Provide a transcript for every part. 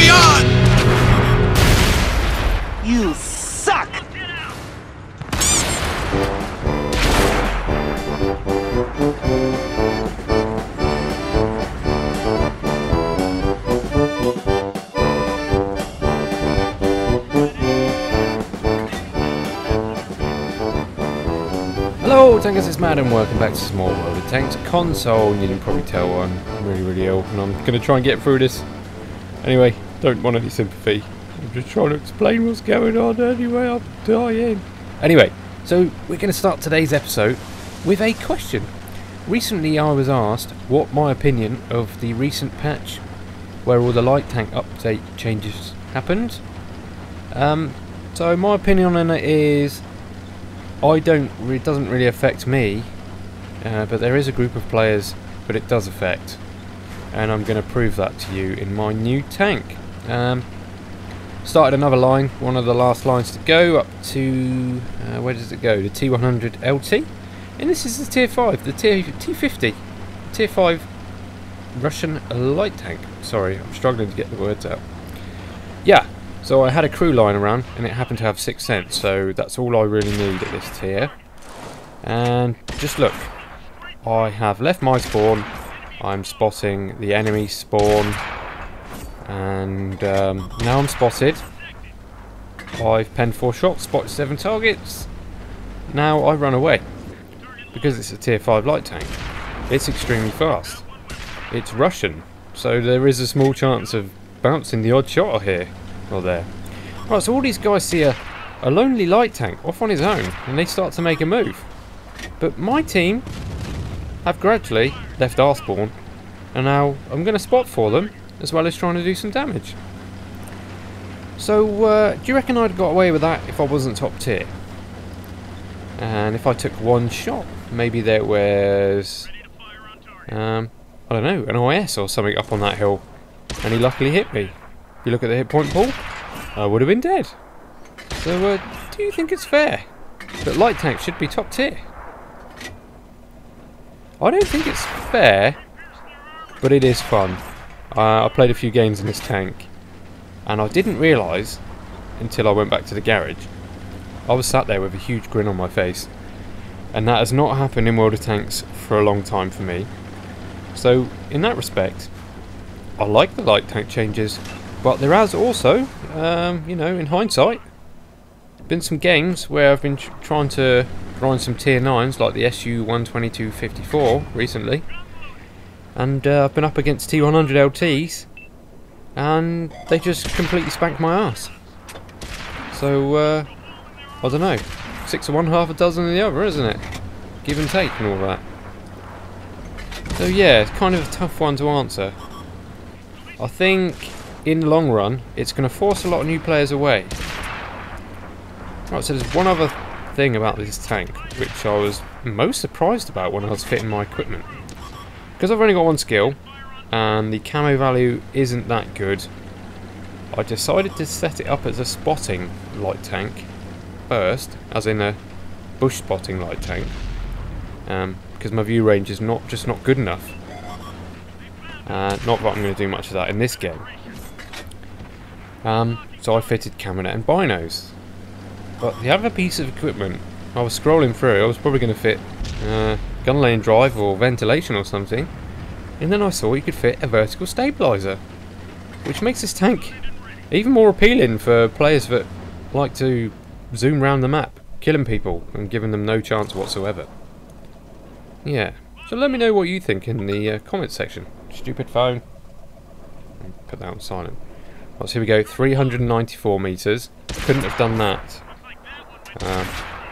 me on! You suck! Hello Tankers, it's Mad and welcome back to Small World of Tanks console. And you can probably tell I'm really ill and I'm going to try and get through this. Anyway, don't want any sympathy. I'm just trying to explain what's going on anyway, I'm dying. Anyway, so we're going to start today's episode with a question. Recently I was asked what my opinion of the recent patch where all the light tank update changes happened. So my opinion on it is it doesn't really affect me, but there is a group of players that it does affect, and I'm going to prove that to you in my new tank. Started another line, one of the last lines to go, up to, where does it go? The T-100 LT, and this is the Tier 5, the T-50, Tier 5 Russian light tank. Sorry, I'm struggling to get the words out. Yeah. So I had a crew line around and it happened to have 6 cents, so that's all I really need at this tier. And just look, I have left my spawn, I'm spotting the enemy spawn, and now I'm spotted. I've penned 4 shots, spotted 7 targets. Now I run away, because it's a tier 5 light tank. It's extremely fast. It's Russian, so there is a small chance of bouncing the odd shot here. Or there. Right, so all these guys see a lonely light tank off on his own and they start to make a move. But my team have gradually left our spawn and now I'm going to spot for them as well as trying to do some damage. So do you reckon I'd got away with that if I wasn't top tier? And if I took 1 shot, maybe there was I don't know, an OS or something up on that hill and he luckily hit me. If you look at the hit point pool, I would have been dead. So, do you think it's fair that light tanks should be top tier? I don't think it's fair, but it is fun. I played a few games in this tank, and I didn't realise until I went back to the garage. I was sat there with a huge grin on my face, and that has not happened in World of Tanks for a long time for me. So, in that respect, I like the light tank changes. But there has also, you know, in hindsight, been some games where I've been trying to grind some tier 9s like the SU-122-54 recently, and I've been up against T-100 LTs and they just completely spanked my ass. So, I don't know, 6 of one, half a dozen of the other, isn't it? Give and take and all that. So yeah, it's kind of a tough one to answer. I think in the long run, it's going to force a lot of new players away. Right, so there's one other thing about this tank, which I was most surprised about when I was fitting my equipment. Because I've only got 1 skill, and the camo value isn't that good, I decided to set it up as a spotting light tank first, as in a bush spotting light tank, because my view range is not good enough. Not that I'm going to do much of that in this game. So I fitted camera and binos. But the other piece of equipment, I was scrolling through, I was probably going to fit gun lane drive or ventilation or something. And then I saw you could fit a vertical stabilizer, which makes this tank even more appealing for players that like to zoom around the map, killing people and giving them no chance whatsoever. Yeah, so let me know what you think in the comments section. Stupid phone. Put that on silent. Right, so here we go, 394 meters. Couldn't have done that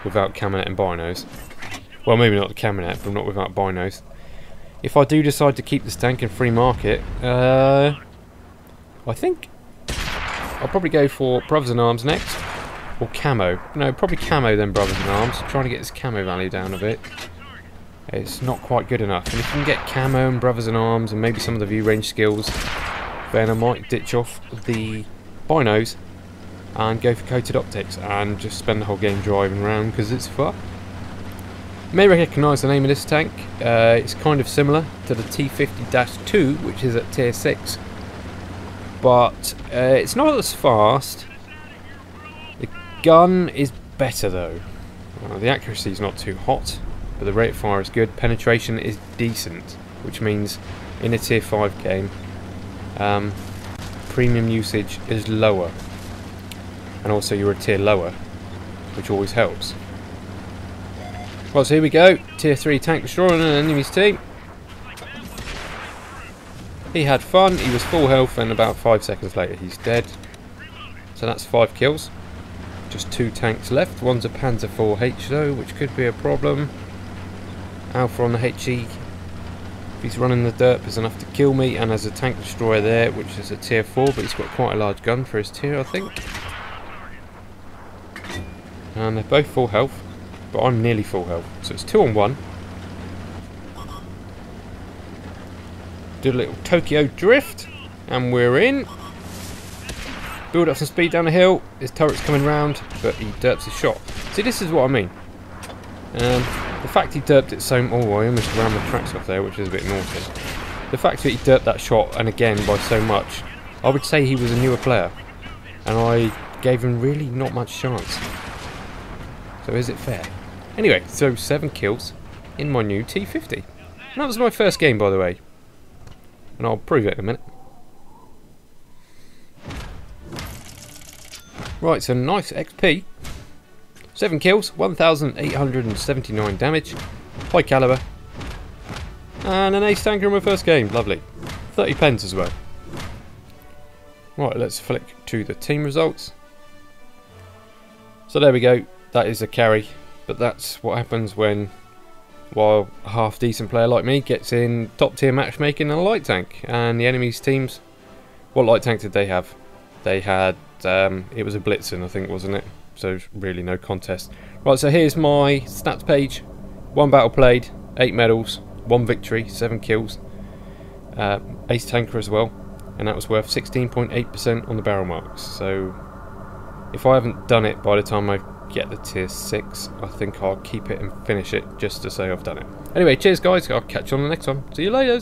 without Caminet and binos. Well, maybe not the Caminet, but not without binos. If I do decide to keep this tank in free market, I think I'll probably go for Brothers in Arms next, or Camo. No, probably Camo then Brothers in Arms. Trying to get this Camo value down a bit. It's not quite good enough. And if you can get Camo and Brothers in Arms and maybe some of the view range skills, then I might ditch off the binos and go for coated optics and just spend the whole game driving around because it's fun. You may recognise the name of this tank. It's kind of similar to the T-50-2, which is at tier 6. but it's not as fast. The gun is better though. The accuracy is not too hot, but the rate of fire is good. Penetration is decent, which means in a tier 5 game, premium usage is lower, and also you're a tier lower, which always helps. Well, so here we go. Tier 3 tank destroyer on an enemy's team. He had fun, he was full health, and about 5 seconds later he's dead. So that's 5 kills. Just 2 tanks left. One's a Panzer IV though, which could be a problem. Alpha on the HE. If he's running the derp is enough to kill me, and there's a tank destroyer there, which is a tier 4, but he's got quite a large gun for his tier, I think. And they're both full health, but I'm nearly full health, so it's 2 on 1. Do a little Tokyo drift, and we're in. Build up some speed down the hill. His turret's coming round, but he derps his shot. See, this is what I mean. The fact he derped it so... Oh, I almost ran the tracks off there, which is a bit naughty. The fact that he derped that shot, and again by so much, I would say he was a newer player, and I gave him really not much chance. So is it fair? Anyway, so 7 kills in my new T-50. And that was my first game, by the way. And I'll prove it in a minute. Right, so nice XP. 7 kills, 1,879 damage, high caliber, and an ace tanker in my first game. Lovely. 30 pence as well. Right, let's flick to the team results. So there we go. That is a carry, but that's what happens when, while a half decent player like me gets in top tier matchmaking and a light tank, and the enemy's teams. What light tank did they have? They had it was a Blitzen, I think, wasn't it? So really no contest. Right, so here's my stats page. 1 battle played, 8 medals, 1 victory, 7 kills, ace tanker as well, and that was worth 16.8% on the barrel marks. So if I haven't done it by the time I get the tier 6, I think I'll keep it and finish it just to say I've done it. Anyway, cheers guys, I'll catch you on the next one. See you later.